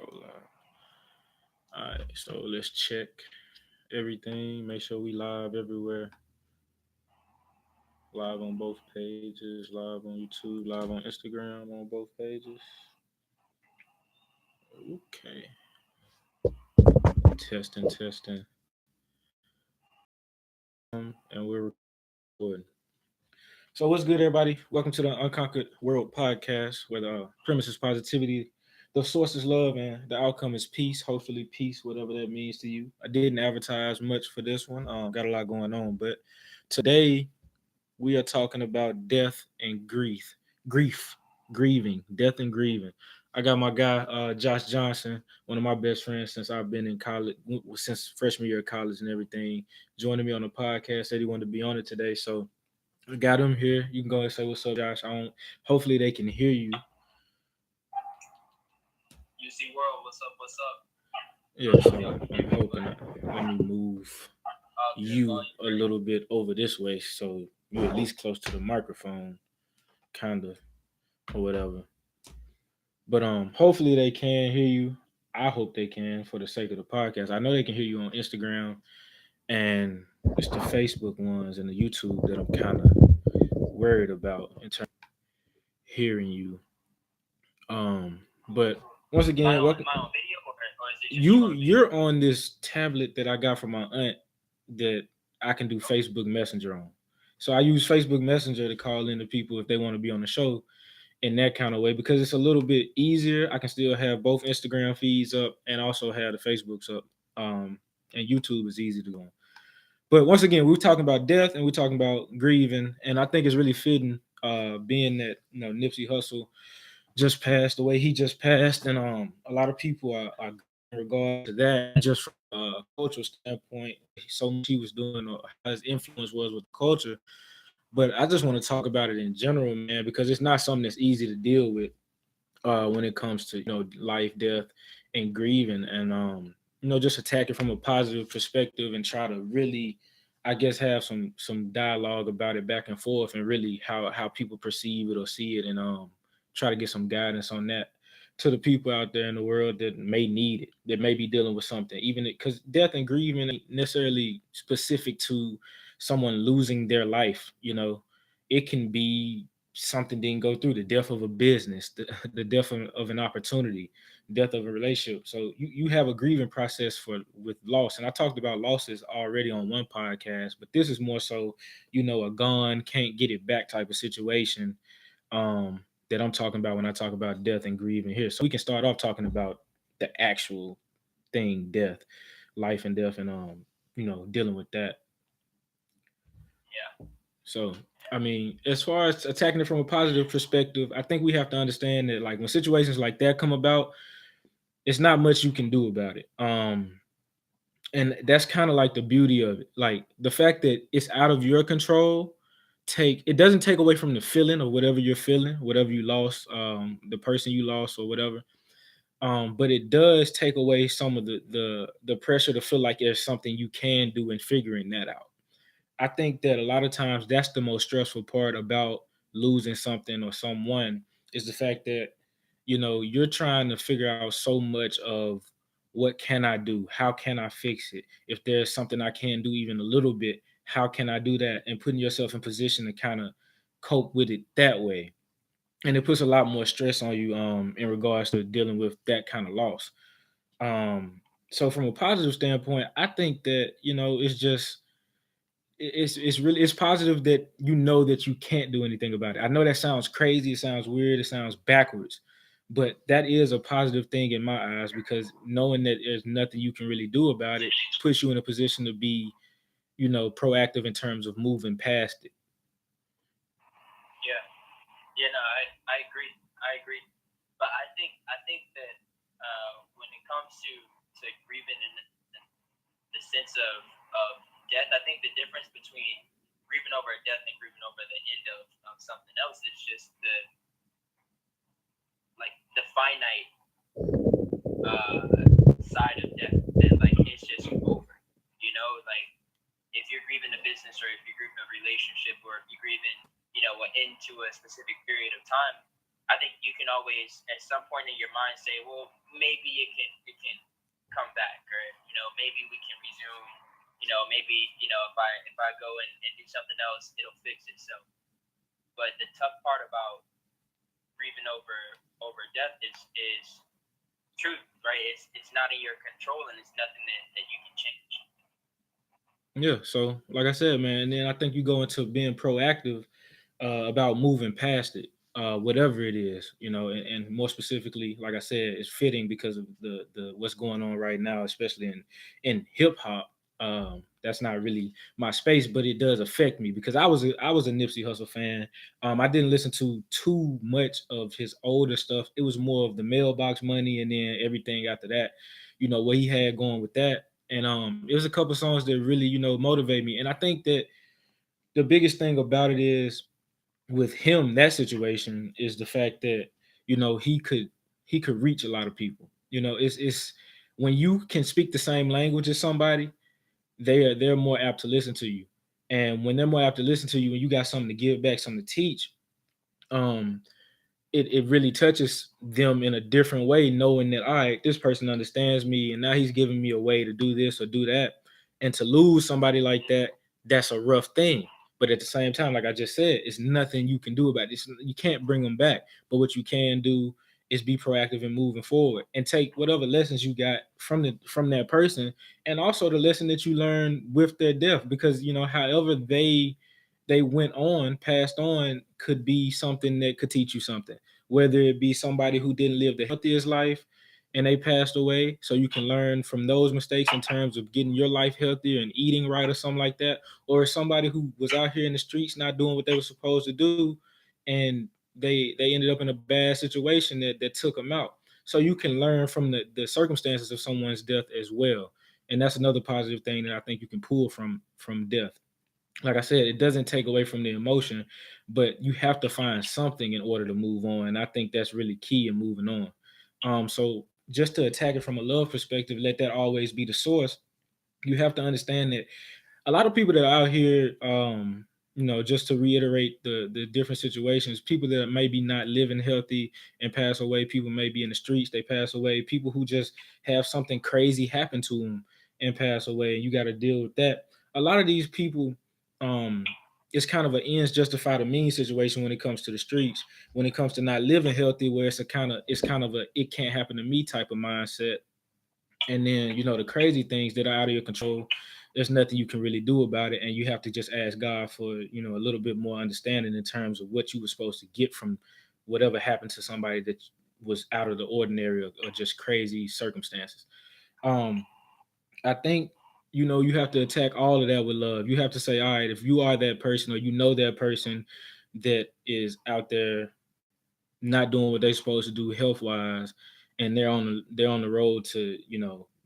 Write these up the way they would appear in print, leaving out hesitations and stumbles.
go live. All right, so let's check everything. Make sure we live everywhere. Live on both pages. Live on YouTube. Live on Instagram on both pages. Okay. Testing, testing. And we're recording. So what's good, everybody? Welcome to the Unconquered World podcast, where the premise is positivity, the source is love, and the outcome is peace. Hopefully, peace, whatever that means to you. I didn't advertise much for this one. Got a lot going on, but today we are talking about death and grief, grieving, death and grieving. I got my guy Josh Johnson, one of my best friends since I've been in college, since freshman year of college and everything, joining me on the podcast. Said he wanted to be on it today, so I got him here. You can go and say what's up, Josh. I don't. Hopefully they can hear you. UC World, what's up? What's up? Yeah, so I'm hoping. Let me move you a little bit over this way so you're at least close to the microphone, kind of, or whatever. But hopefully they can hear you. I hope they can for the sake of the podcast. I know they can hear you on Instagram, and it's the Facebook ones and the YouTube that I'm kind of worried about in terms of hearing you. But once again, welcome. My own video, or is it just You're on this tablet that I got from my aunt that I can do Facebook Messenger on. So I use Facebook Messenger to call in to people if they want to be on the show in that kind of way because it's a little bit easier. I can still have both Instagram feeds up and also have the Facebooks up. And YouTube is easy to go on. But once again, we're talking about death and we're talking about grieving, and I think it's really fitting, being that Nipsey Hussle just passed the way he just passed, and a lot of people are in regard to that, not just from a cultural standpoint, so much he was doing or how his influence was with the culture. But I just want to talk about it in general, man, because it's not something that's easy to deal with when it comes to life, death, and grieving, and just attack it from a positive perspective and try to really, I guess, have some dialogue about it back and forth, and really how people perceive it or see it, and try to get some guidance on that to the people out there in the world that may need it, that may be dealing with something, even because death and grieving ain't necessarily specific to someone losing their life. It can be something didn't go through, the death of a business, the death of an opportunity, death of a relationship. So you have a grieving process with loss, and I talked about losses already on one podcast, but this is more so a gone, can't get it back type of situation, um that I'm talking about when I talk about death and grieving here. So we can start off talking about the actual thing, death, life and death, and dealing with that. Yeah. So, I mean, as far as attacking it from a positive perspective, I think we have to understand that, like, when situations like that come about, it's not much you can do about it. And that's kind of like the beauty of it. Like, the fact that it's out of your control, it doesn't take away from the feeling of whatever you're feeling, whatever you lost, the person you lost or whatever. But it does take away some of the pressure to feel like there's something you can do in figuring that out. I think that a lot of times that's the most stressful part about losing something or someone, is the fact that you're trying to figure out so much of what can I do? How can I fix it? If there's something I can do even a little bit, how can I do that? And putting yourself in position to kind of cope with it that way. And it puts a lot more stress on you in regards to dealing with that kind of loss. Um so from a positive standpoint, I think that it's just it's really, it's positive that that you can't do anything about it. I know that sounds crazy, it sounds weird, it sounds backwards, but that is a positive thing in my eyes, because knowing that there's nothing you can really do about it puts you in a position to be, proactive in terms of moving past it. Yeah. Yeah. No, I agree. I agree. But I think that when it comes to grieving in the sense of death, I think the difference between grieving over a death and grieving over the end of something else is just the finite side of death, that like it's just over. Like if you're grieving a business, or if you're grieving a relationship, or if you're grieving, into a specific period of time, I think you can always at some point in your mind say, well, maybe it can come back, or maybe we can resume. Maybe if I go and do something else, it'll fix itself. But the tough part about grieving over death is truth, right? It's not in your control, and it's nothing that you can change. Yeah. So, like I said, man, and then I think you go into being proactive about moving past it, whatever it is, and more specifically, like I said, it's fitting because of the what's going on right now, especially in hip hop. That's not really my space, but it does affect me because I was a Nipsey Hussle fan. I didn't listen to too much of his older stuff. It was more of the Mailbox Money, and then everything after that, what he had going with that. And it was a couple songs that really, motivate me. And I think that the biggest thing about it is with him, that situation is the fact that he could reach a lot of people. It's when you can speak the same language as somebody, they're more apt to listen to you. And when they're more apt to listen to you and you got something to give back, something to teach, um it really touches them in a different way, knowing that, all right, this person understands me and now he's giving me a way to do this or do that. And to lose somebody like that, that's a rough thing. But at the same time, like I just said, it's nothing you can do about this. You can't bring them back. But what you can do is be proactive in moving forward and take whatever lessons you got from that person, and also the lesson that you learned with their death, because however they went on, passed on, could be something that could teach you something. Whether it be somebody who didn't live the healthiest life and they passed away, so you can learn from those mistakes in terms of getting your life healthier and eating right or something like that, or somebody who was out here in the streets not doing what they were supposed to do, and they ended up in a bad situation that took them out. So you can learn from the circumstances of someone's death as well. And that's another positive thing that I think you can pull from death. Like I said, it doesn't take away from the emotion, but you have to find something in order to move on. And I think that's really key in moving on. So just to attack it from a love perspective, let that always be the source. You have to understand that a lot of people that are out here, just to reiterate the different situations, people that maybe not living healthy and pass away, people may be in the streets, they pass away, people who just have something crazy happen to them and pass away, and you got to deal with that. A lot of these people, um, it's kind of an ends justify the means situation when it comes to the streets, when it comes to not living healthy, where it's kind of a it can't happen to me type of mindset. And then the crazy things that are out of your control, there's nothing you can really do about it, and you have to just ask God for a little bit more understanding in terms of what you were supposed to get from whatever happened to somebody that was out of the ordinary, or just crazy circumstances. um I think you have to attack all of that with love. You have to say, all right, if you are that person, or that person that is out there not doing what they're supposed to do health wise, and they're on the road to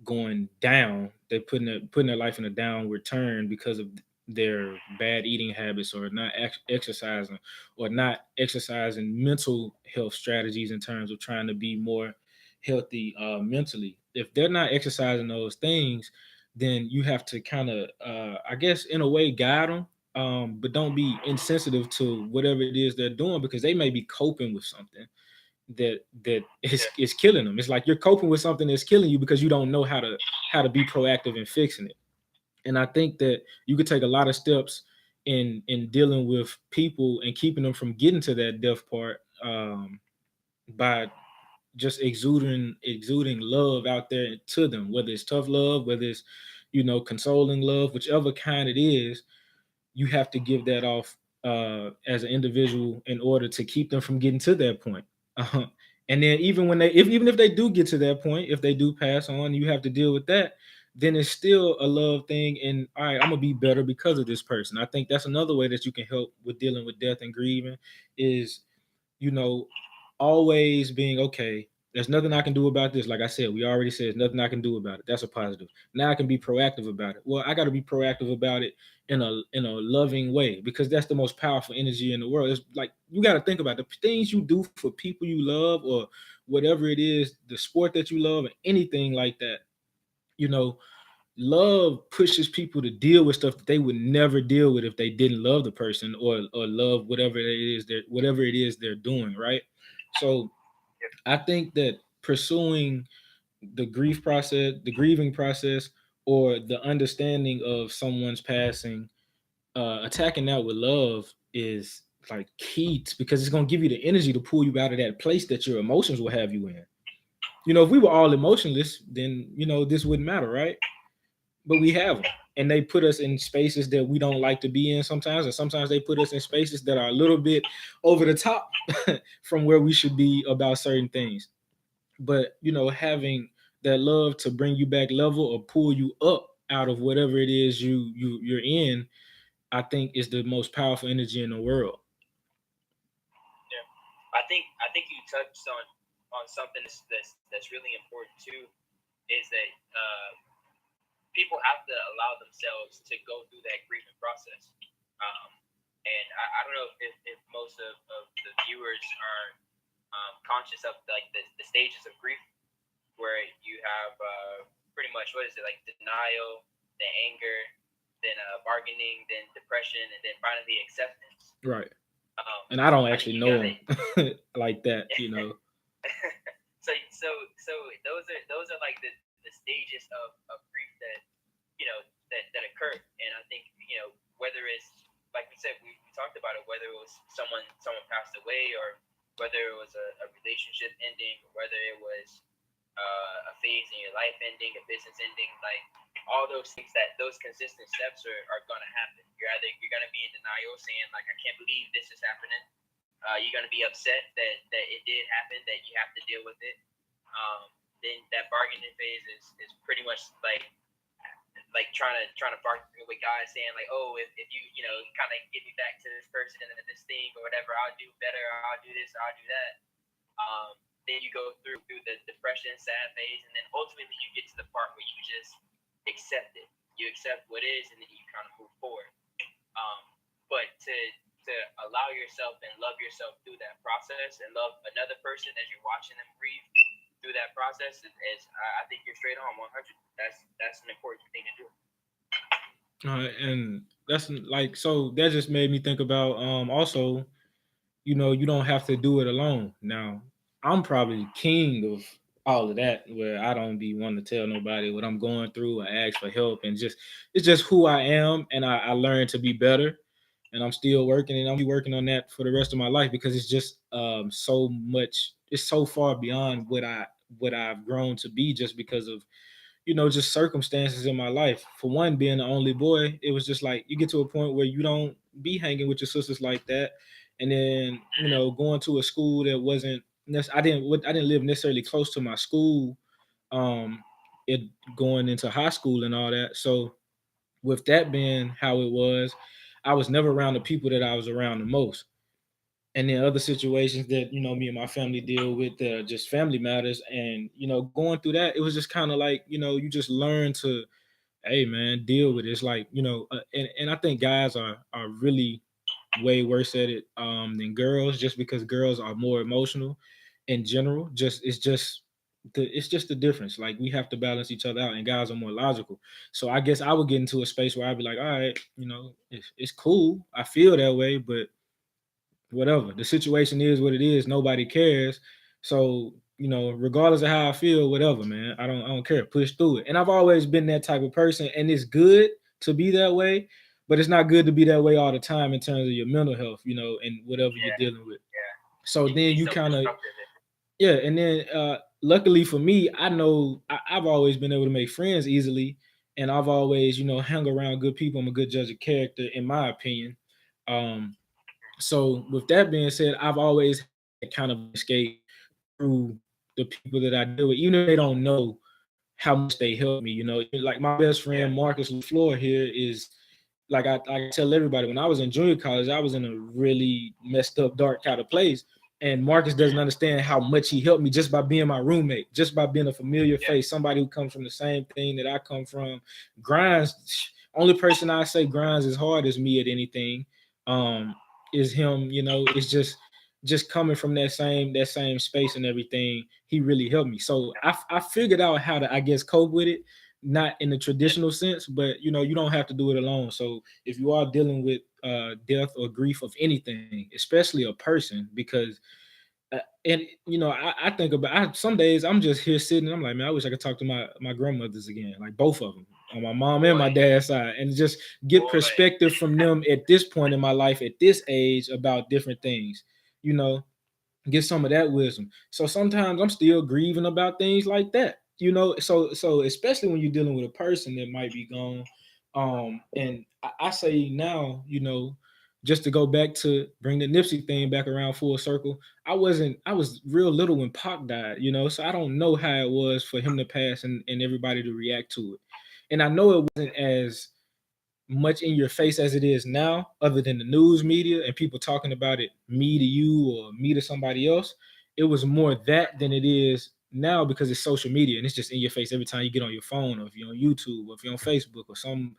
going down. They're putting their life in a downward turn because of their bad eating habits, or not exercising, or not exercising mental health strategies in terms of trying to be more healthy mentally. If they're not exercising those things, then you have to kind of, I guess, in a way, guide them, but don't be insensitive to whatever it is they're doing, because they may be coping with something that is Yeah. is killing them. It's like you're coping with something that's killing you because you don't know how to be proactive in fixing it. And I think that you could take a lot of steps in dealing with people and keeping them from getting to that death part, by just exuding love out there to them, whether it's tough love, whether it's consoling love, whichever kind it is. You have to give that off as an individual in order to keep them from getting to that point. Uh, and then even when even if they do get to that point, if they do pass on, you have to deal with that. Then it's still a love thing, and all right, I'm gonna be better because of this person. I think that's another way that you can help with dealing with death and grieving, is you know, always being okay. There's nothing I can do about this. Like I said, we already said there's nothing I can do about it. That's a positive. Now I can be proactive about it. Well, I got to be proactive about it in a loving way, because that's the most powerful energy in the world. It's like you got to think about the things you do for people you love, or whatever it is, the sport that you love, and anything like that. You know, love pushes people to deal with stuff that they would never deal with if they didn't love the person, or love whatever it is they're doing, right? So I think that pursuing the grief process, the grieving process, or the understanding of someone's passing, attacking that with love is like key because it's gonna give you the energy to pull you out of that place that your emotions will have you in. If we were all emotionless, then this wouldn't matter, right? But we have them, and they put us in spaces that we don't like to be in sometimes, and sometimes they put us in spaces that are a little bit over the top from where we should be about certain things. But having that love to bring you back level or pull you up out of whatever it is you're in, I think is the most powerful energy in the world. Yeah, I think you touched on something that's really important too. Is that people have to allow themselves to go through that grieving process. Um, and I don't know if most of the viewers are conscious of like the stages of grief, where you have pretty much, what is it, like denial, then anger, then bargaining, then depression, and then finally acceptance. Right. And I don't I think actually you know got it. them like that. So those are like the stages of grief that that occur. And I think whether it's, like we said, we talked about it, whether it was someone passed away, or whether it was a relationship ending, or whether it was a phase in your life ending, a business ending, like all those things, that those consistent steps are gonna happen. You're gonna be in denial, saying like, I can't believe this is happening. You're gonna be upset that it did happen, that you have to deal with it. Then that bargaining phase is pretty much like trying to bargain with God, saying like, oh, if you kind of get me back to this person and this thing or whatever, I'll do better, or I'll do this, or I'll do that. Then you go through the depression, sad phase, and then ultimately you get to the part where you just accept it. You accept what is, and then you kind of move forward. But to allow yourself and love yourself through that process, and love another person as you're watching them grieve through that process, is I think you're straight on 100. That's an important thing to do. And that's like, so that just made me think about also, you don't have to do it alone. Now, I'm probably king of all of that, where I don't be wanting to tell nobody what I'm going through or ask for help, and just it's just who I am, and I learned to be better, and I'm still working, and I'll be working on that for the rest of my life because it's just so much, it's so far beyond what I've grown to be just because of just circumstances in my life. For one, being the only boy, it was just like you get to a point where you don't be hanging with your sisters like that, and then going to a school that wasn't. I didn't live necessarily close to my school. Um, it going into high school and all that. So with that being how it was, I was never around the people that I was around the most. And then other situations that me and my family deal with, just family matters, and going through that, it was just kind of like you just learn to, hey man, deal with it. It's like and I think guys are really way worse at it than girls, just because girls are more emotional in general. It's just the difference. Like, we have to balance each other out, and guys are more logical. So I guess I would get into a space where I'd be like, all right, it's cool, I feel that way, but whatever. The situation is what it is. Nobody cares. So, regardless of how I feel, whatever, man. I don't care. Push through it. And I've always been that type of person. And it's good to be that way, but it's not good to be that way all the time in terms of your mental health, and whatever you're Yeah, dealing with. yeah. So You need to then be you self kind of, destructive. yeah. And then luckily for me, I know I've always been able to make friends easily. And I've always, hung around good people. I'm a good judge of character, in my opinion. Um, so with that being said, I've always had that kind of escape through the people that I deal with, even if they don't know how much they help me. Like my best Yeah, friend Marcus LaFleur here is, like I tell everybody, when I was in junior college, I was in a really messed up, dark kind of place. And Marcus doesn't understand how much he helped me just by being my roommate, just by being a familiar yeah, face, somebody who comes from the same thing that I come from. Grinds, only person I say grinds as hard as me at anything, um, is him. It's just coming from that same space and everything. He really helped me. So I figured out how to, I guess, cope with it, not in the yeah, traditional sense, but you don't have to do it alone. So if you are dealing with death or grief of anything, especially a person, because And I think about some days I'm just here sitting. I'm like, man, I wish I could talk to my grandmothers again, like both of them, on my mom and my Boy, dad's side, and just get boy. perspective from them at this point in my life, at this age, about different things. You know, get some of that wisdom. So sometimes I'm still grieving about things like that. So especially when you're dealing with a person that might be gone. And I say now, just to go back to bring the Nipsey thing back around full circle. I was real little when Pac died, so I don't know how it was for him to pass and everybody to react to it. And I know it wasn't as much in your face as it is now, other than the news media and people talking about it, me to you or me to somebody else. It was more that than it is now because it's social media and it's just in your face every time you get on your phone, or if you're on YouTube, or if you're on Facebook or some.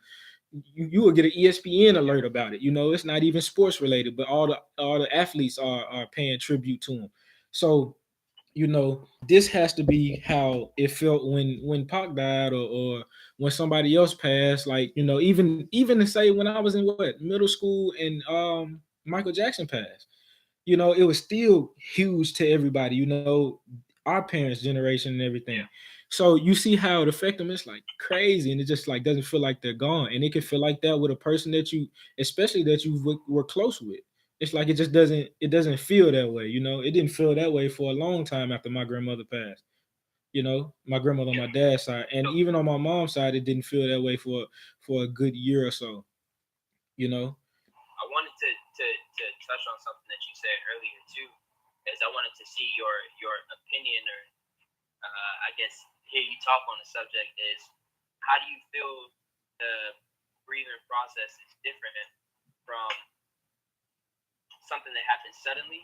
You will get an ESPN alert about it. It's not even sports related, but all the athletes are paying tribute to him. So this has to be how it felt when Pac died, or when somebody else passed. Like, even to say when I was in middle school and Michael Jackson passed. It was still huge to everybody, our parents' generation and everything. Yeah, So you see how it affects them. It's like crazy, and it just like doesn't feel like they're gone. And it can feel like that with a person that you, especially that you were close with. It's like it doesn't feel that way. It didn't feel that way for a long time after my grandmother passed. My grandmother on yeah. my dad's side, and So even on my mom's side, it didn't feel that way for a good year or so. You know. I wanted to touch on something that you said earlier too, is I wanted to see your opinion, or I guess hear you talk on the subject. Is how do you feel the grieving process is different from something that happens suddenly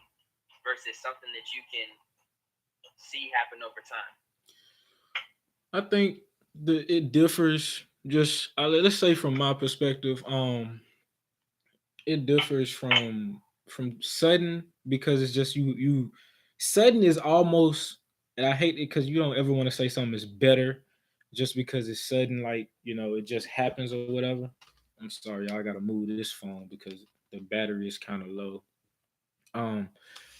versus something that you can see happen over time? I think it differs. Just let's say from my perspective, it differs from sudden, because it's just you. Sudden is almost, and I hate it because you don't ever want to say something is better just because it's sudden, like it just happens or whatever. I'm sorry, y'all. I gotta move this phone because the battery is kind of low. Um,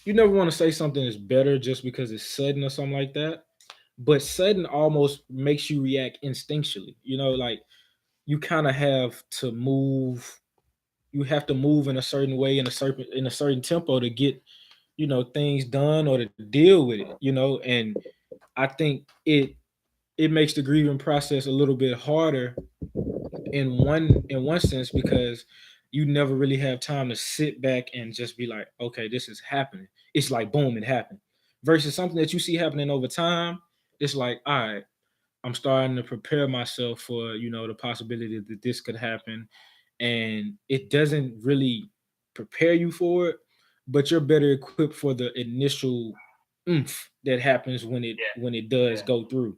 you never want to say something is better just because it's sudden or something like that. But sudden almost makes you react instinctually. Like you kind of have to move. You have to move in a certain way, in a certain tempo to get things done or to deal with it. And I think it makes the grieving process a little bit harder in one sense, because you never really have time to sit back and just be like, okay, this is happening. It's like boom, it happened. Versus something that you see happening over time, it's like, all right, I'm starting to prepare myself for the possibility that this could happen, and it doesn't really prepare you for it, but you're better equipped for the initial oomph that happens when it Yeah, when it does yeah, go through,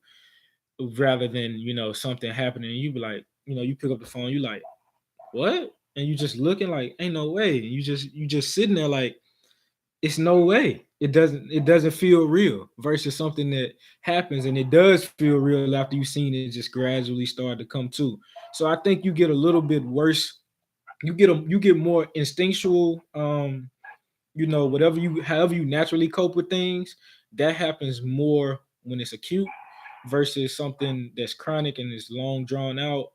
rather than something happening and you be like, you pick up the phone, you like, what? And you just looking like, ain't no way. And you just sitting there like, it's no way. It doesn't feel real, versus something that happens and it does feel real after you've seen it just gradually start to come to. So I think you get a little bit worse. You get more instinctual. Whatever you however you naturally cope with things, that happens more when it's acute, versus something that's chronic and is long drawn out.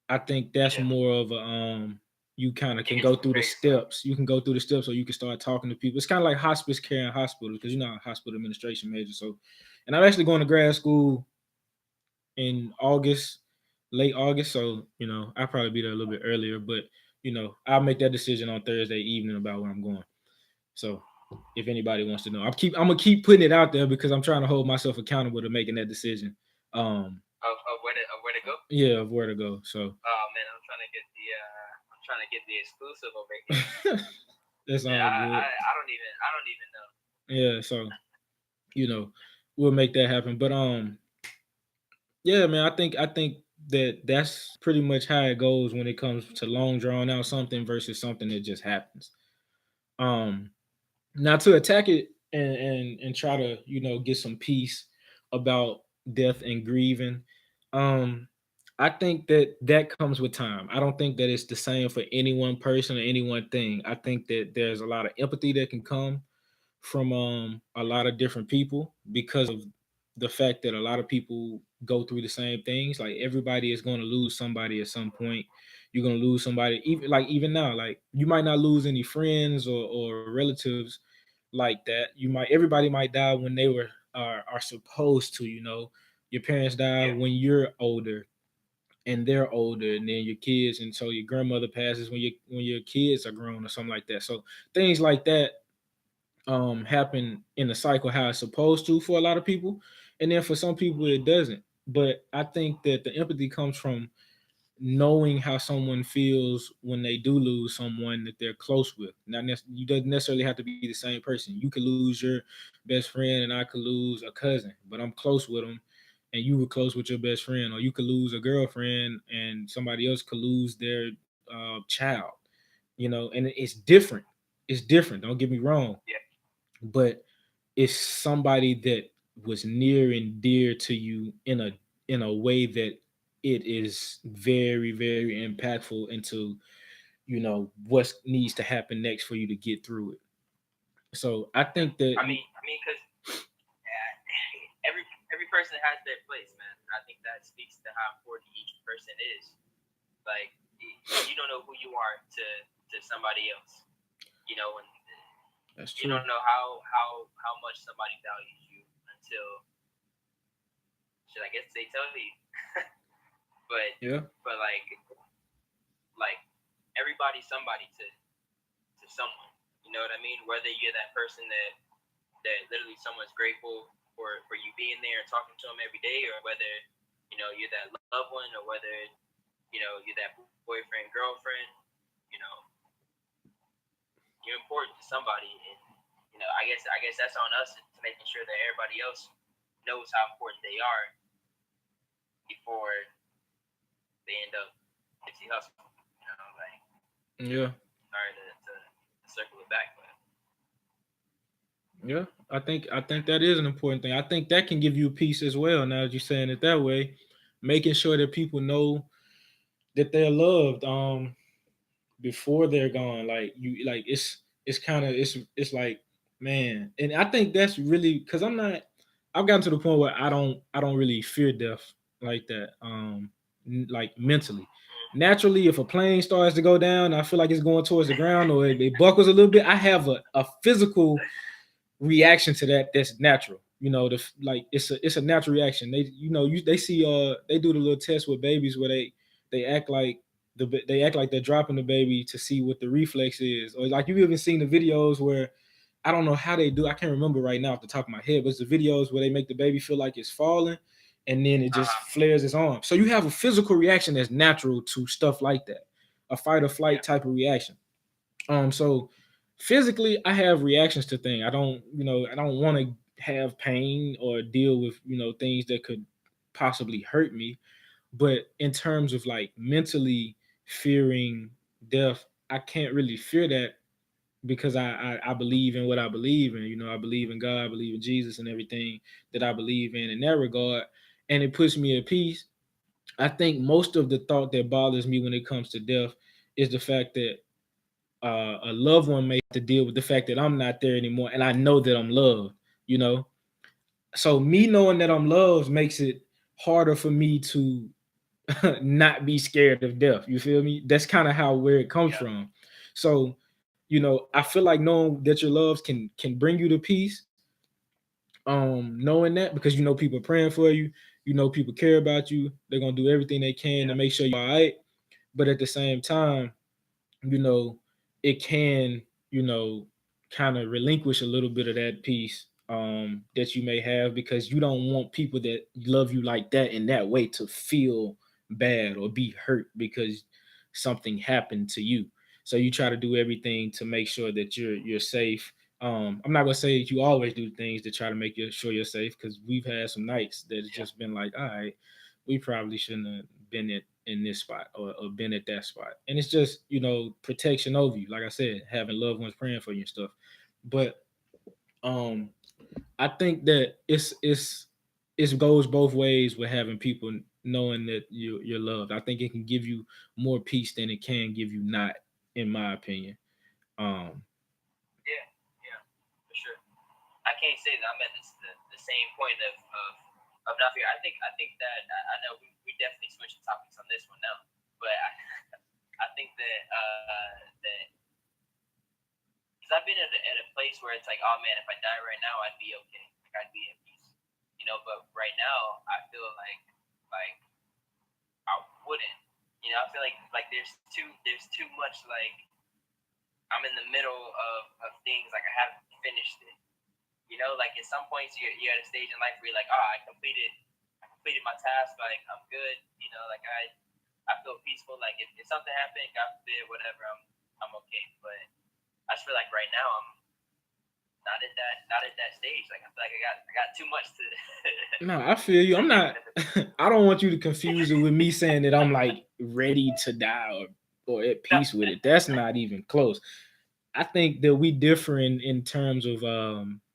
I think that's yeah. more of a you kind of You can get go to through the prepare yourself. steps. You can go through the steps, or you can start talking to people. It's kind of like hospice care in hospitals, because I'm a hospital administration major. So, and I'm actually going to grad school in August, late August. So, I'll probably be there a little bit earlier, but I'll make that decision on Thursday evening about where I'm going. So, if anybody wants to know, I'm gonna keep putting it out there because I'm trying to hold myself accountable to making that decision. Um, Of where to go. yeah, of where to go. So Oh man, I'm trying to get the exclusive over here. that's Yeah, all good. I don't even know. Yeah, so you know, we'll make that happen. But yeah, man, I think that that's pretty much how it goes when it comes to long drawn out something versus something that just happens. Um, Now to attack it and try to get some peace about death and grieving. Um, I think that comes with time. I don't think that it's the same for any one person or any one thing. I think that there's a lot of empathy that can come from a lot of different people because of the fact that a lot of people go through the same things. Like everybody is going to lose somebody at some point. You're going to lose somebody, even now. Like you might not lose any friends or relatives like that. You might everybody might die when they are supposed to. Your parents die Yeah. when you're older and they're older, and then your kids, and so your grandmother passes when your kids are grown or something like that. So things like that happen in the cycle how it's supposed to for a lot of people, and then for some people it doesn't. But I think that the empathy comes from knowing how someone feels when they do lose someone that they're close with. You doesn't necessarily have to be the same person. You could lose your best friend, and I could lose a cousin, but I'm close with them, and you were close with your best friend. Or you could lose a girlfriend, and somebody else could lose their child. And it's different. It's different. Don't get me wrong, Yeah. but it's somebody that was near and dear to you in a way that it is very, very impactful into what needs to happen next for you to get through it. So I Yeah. think that I mean, because every person has their place, man. I think that speaks to how important each person is. Like you don't know who you are to somebody else. And that's you true. don't know how much somebody values you until, should I guess, they tell you. but Yeah. but like everybody's somebody to someone. You know what I mean? Whether you're that person that literally someone's grateful for you being there and talking to them every day, or whether you're that loved one, or whether you're that boyfriend, girlfriend. You know, you're important to somebody, and I guess that's on us to making sure that everybody else knows how important they are before they end up Nipsey Hussle. Like, Yeah. sorry to circle it back, but Yeah. I think that is an important thing. I think that can give you peace as well. Now that you're saying it that way, making sure that people know that they're loved. Before they're gone, like you, like it's kind of it's like, man. And I think that's really because I've gotten to the point where I don't really fear death like that, like mentally. Naturally, if a plane starts to go down, I feel like it's going towards the ground, or it buckles a little bit, I have a physical reaction to that that's natural. Like it's a natural reaction. They see they do the little test with babies where they act like they act like they're dropping the baby to see what the reflex is. Or like, you even seen the videos where, I don't know how they do, I can't remember right now off the top of my head, but it's the videos where they make the baby feel like it's falling, and then it just flares its arm. So you have a physical reaction that's natural to stuff like that, a fight or flight yeah, type of reaction. So physically, I have reactions to things. I don't want to have pain or deal with things that could possibly hurt me. But in terms of like mentally fearing death, I can't really fear that because I believe in what I believe in. I believe in God, I believe in Jesus, and everything that I believe in that regard, and it puts me at peace. I think most of the thought that bothers me when it comes to death is the fact that a loved one may have to deal with the fact that I'm not there anymore, and I know that I'm loved. You know, so me knowing that I'm loved makes it harder for me to not be scared of death. You feel me? That's kind of how where it comes yeah, from. So, I feel like knowing that your loves can bring you to peace. Knowing that, because people are praying for you, people care about you. They're gonna do everything they can to yeah, make sure you're all right. But at the same time, you know, it can, you know, kind of relinquish a little bit of that peace that you may have, because you don't want people that love you like that in that way to feel bad or be hurt because something happened to you. So you try to do everything to make sure that you're safe. I'm not gonna say that you always do things to try to make sure you're safe, because we've had some nights that it's yeah, just been like, all right, we probably shouldn't have been in this spot, or been at that spot. And it's just, protection over you. Like I said, having loved ones praying for you and stuff. But um I think that it goes both ways with having people knowing that you're loved. I think it can give you more peace than it can give you not, in my opinion. Um yeah, yeah, for sure. can't say that I'm at the same point of not fear. I think that I know we definitely switched topics on this one now, but I think that that because I've been at a place where it's like, oh man, if I die right now, I'd be okay, like I'd be at peace, you know. But right now, I feel like I wouldn't, you know. I feel like there's too much like I'm in the middle of things, like I haven't finished it. You know, like at some points you're at a stage in life where you're like, oh, I completed my task, like I'm good. You know, like I feel peaceful. Like if something happened, God forbid, whatever, I'm okay. But I just feel like right now I'm not at that stage. Like I feel like I got too much to No, I feel you. to I'm do. not. I don't want you to confuse it with me saying that I'm like ready to die or at No, peace with it. That's not even close. I think that we differ in terms of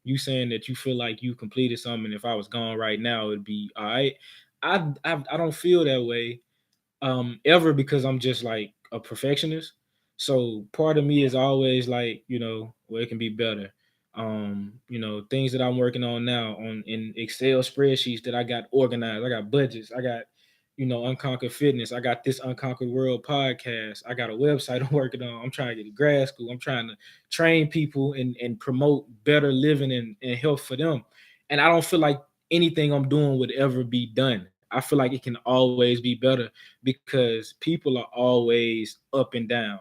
you saying that you feel like you completed something. If I was gone right now, it'd be all right. I don't feel that way ever because I'm just like a perfectionist. So part of me yeah, is always like, well, it can be better. Things that I'm working on now on in Excel spreadsheets that I got organized. I got budgets. I got, Unconquered Fitness. I got this Unconquered World podcast. I got a website I'm working on. I'm trying to get to grad school. I'm trying to train people and promote better living and health for them. And I don't feel like anything I'm doing would ever be done. I feel like it can always be better because people are always up and down.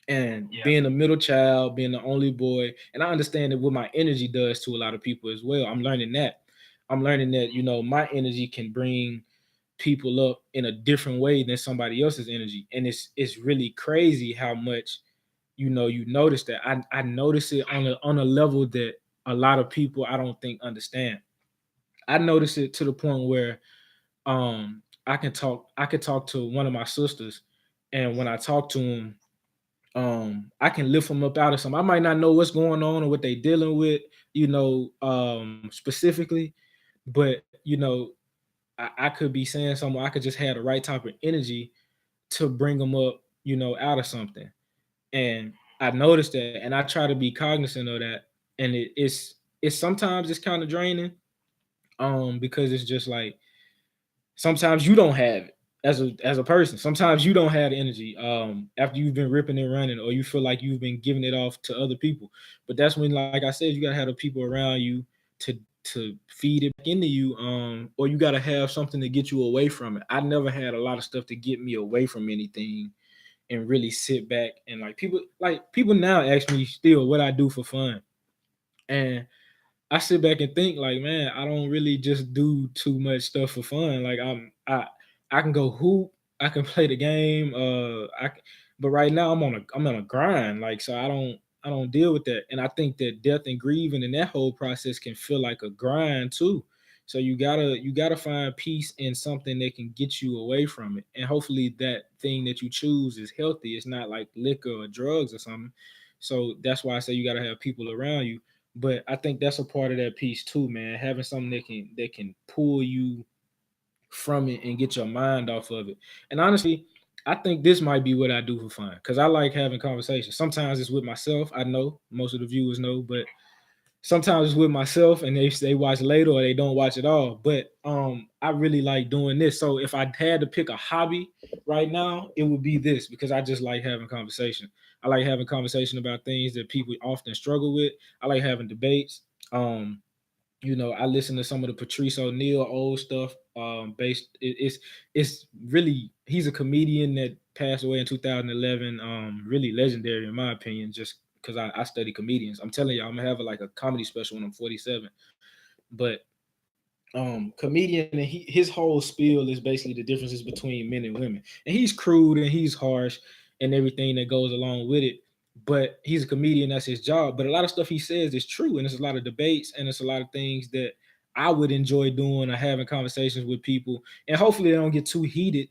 And yeah, being a middle child, being the only boy, and I understand that what my energy does to a lot of people as well. I'm learning that. I'm learning that, my energy can bring people up in a different way than somebody else's energy. And it's really crazy how much, you notice that. I notice it on a level that a lot of people I don't think understand. I notice it to the point where I could talk to one of my sisters, and when I talk to them, I can lift them up out of something. I might not know what's going on or what they dealing with, specifically, but I could be saying something. I could just have the right type of energy to bring them up, out of something. And I noticed that, and I try to be cognizant of that. And it's sometimes it's kind of draining, because it's just like sometimes you don't have it as a person. Sometimes you don't have the energy after you've been ripping and running, or you feel like you've been giving it off to other people. But that's when, like I said, you gotta have the people around you to feed it back into you, or you gotta have something to get you away from it. I never had a lot of stuff to get me away from anything and really sit back and like people now ask me still what I do for fun. And I sit back and think like, man, I don't really just do too much stuff for fun. Like I can go hoop, I can play the game. But right now I'm on a grind. Like so I don't deal with that. And I think that death and grieving and that whole process can feel like a grind too. So you gotta find peace in something that can get you away from it. And hopefully that thing that you choose is healthy. It's not like liquor or drugs or something. So that's why I say you gotta have people around you, but I think that's a part of that piece too, man. Having something that can pull you from it and get your mind off of it. And honestly, I think this might be what I do for fun because I like having conversations. Sometimes it's with myself. I know most of the viewers know, but sometimes it's with myself and they watch later or they don't watch at all. But I really like doing this. So if I had to pick a hobby right now, it would be this because I just like having conversation. I like having conversation about things that people often struggle with. I like having debates. Um, I listen to some of the Patrice O'Neal old stuff. It's really he's a comedian that passed away in 2011. Really legendary in my opinion, just because I study comedians. I'm telling you, I'm gonna have like a comedy special when I'm 47. But comedian and his whole spiel is basically the differences between men and women. And he's crude and he's harsh and everything that goes along with it. But he's a comedian, that's his job. But a lot of stuff he says is true. And there's a lot of debates and it's a lot of things that I would enjoy doing or having conversations with people. And hopefully they don't get too heated.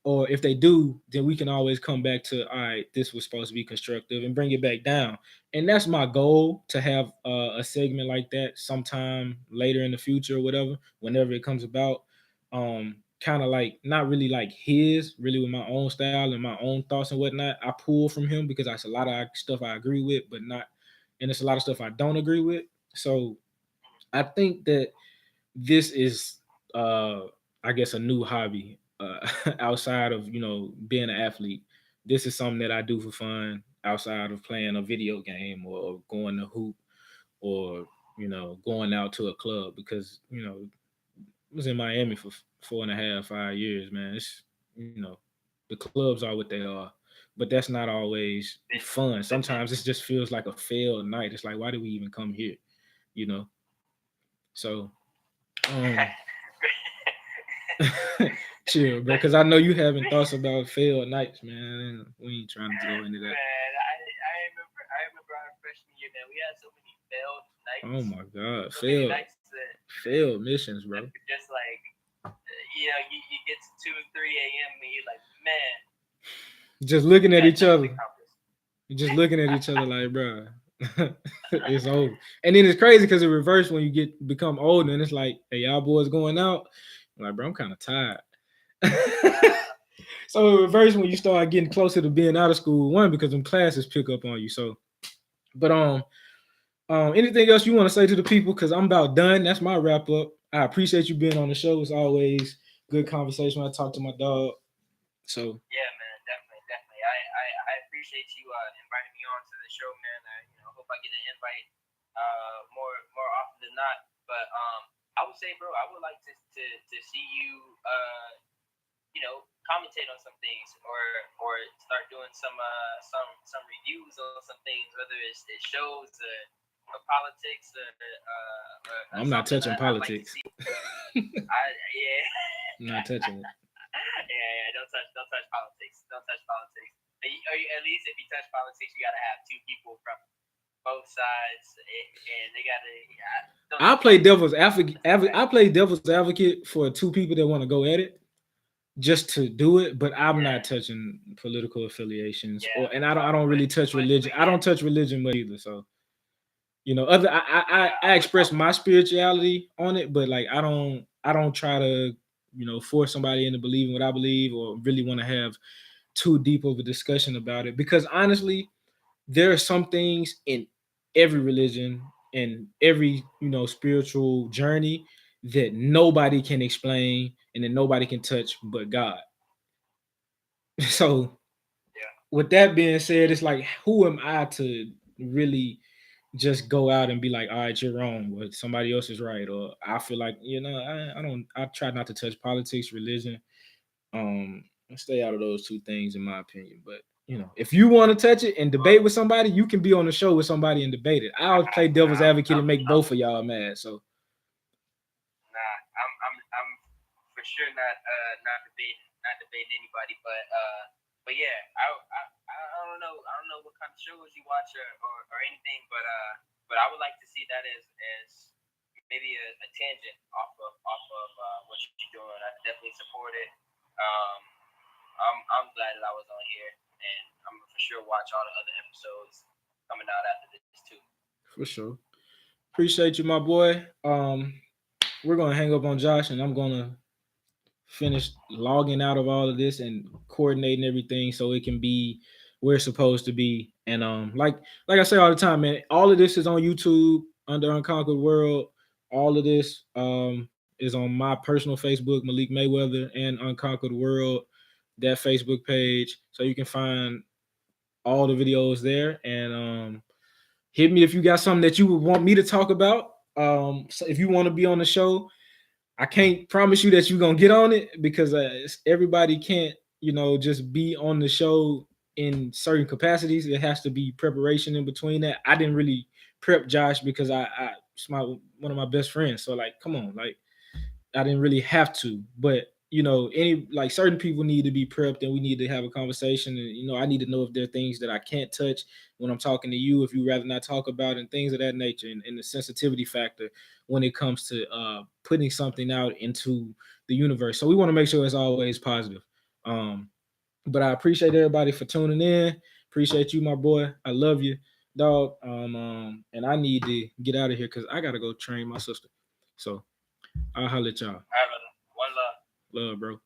Or if they do, then we can always come back to, all right, this was supposed to be constructive and bring it back down. And that's my goal to have a segment like that sometime later in the future or whatever, whenever it comes about. Kind of like not really like his, really with my own style and my own thoughts and whatnot. I pull from him because that's a lot of stuff I agree with, but not, and it's a lot of stuff I don't agree with. So I think that this is I guess a new hobby outside of, being an athlete. This is something that I do for fun outside of playing a video game or going to hoop or going out to a club because I was in Miami for 4.5, 5 years, man. It's the clubs are what they are, but that's not always fun. Sometimes it just feels like a failed night. It's like, why did we even come here? You know. So, um, chill, bro, because I know you having thoughts about failed nights, man. We ain't trying to go into that. Man, I remember our freshman year, man. We had so many failed Oh nights, my god, so many failed, nights failed missions, that bro. were just like, you get to 2 3 a.m. and you're like, man, Just looking we at got each nothing other, accomplished. just looking at each other like, bro, it's over. And then it's crazy because it reverse when you become older, and it's like, hey, y'all boys going out. I'm like, bro, I'm kind of tired. So it reverse when you start getting closer to being out of school. One, because them classes pick up on you. So, but anything else you want to say to the people? Because I'm about done. That's my wrap up. I appreciate you being on the show. It's always good conversation when I talk to my dog. So Yeah, man, definitely, definitely. I appreciate you inviting me on to the show, man. I hope I get an invite more often than not. But I would say, bro, I would like to see you commentate on some things or start doing some reviews on some things, whether it's shows or politics or I'm not something. touching I'd like to politics. see. Yeah. I'm not touching it. Yeah, don't touch politics. Don't touch politics. At least if you touch politics, you gotta have two people from both sides, and they gotta. Don't I touch play politics. devil's advocate. I play devil's advocate for two people that want to go at it, just to do it. But I'm Yeah, not touching political affiliations, yeah. and I don't really touch religion. I Yeah, don't touch religion much either. So other yeah. I express my spirituality on it, but like I don't try to force somebody into believing what I believe or really want to have too deep of a discussion about it because honestly, there are some things in every religion and every spiritual journey that nobody can explain and that nobody can touch but God. So Yeah. with that being said, it's like who am I to really just go out and be like, all right, you're wrong, but somebody else is right, or I feel like I don't. I try not to touch politics, religion, and stay out of those two things, in my opinion. But if you want to touch it and debate with somebody, you can be on the show with somebody and debate it. I'll play devil's advocate and make both of y'all mad. So Nah, I'm for sure not debating anybody, but yeah, I don't know what kind of shows you watch or anything, but I would like to see that as maybe a tangent off of what you're doing. I definitely support it. Um, I'm glad that I was on here, and I'm for sure watch all the other episodes coming out after this too. for sure, appreciate you, my boy. We're gonna hang up on Josh, and I'm gonna finish logging out of all of this and coordinating everything so it can be where it's supposed to be. And like I say all the time, man, all of this is on YouTube under Unconquered World. All of this is on my personal Facebook, Malik Mayweather, and Unconquered World, that Facebook page. So you can find all the videos there. And hit me if you got something that you would want me to talk about. So if you want to be on the show, I can't promise you that you're gonna get on it because everybody can't, just be on the show in certain capacities. There has to be preparation in between that. I didn't really prep Josh because it's one of my best friends. So like, come on, like I didn't really have to. But any like certain people need to be prepped, and we need to have a conversation. And I need to know if there are things that I can't touch when I'm talking to you, if you rather not talk about, and things of that nature, and the sensitivity factor when it comes to putting something out into the universe. So we want to make sure it's always positive. Um, but I appreciate everybody for tuning in. Appreciate you, my boy. I love you, dog. And I need to get out of here because I gotta go train my sister. So I'll holler at y'all. All right, brother. One love. Love, bro.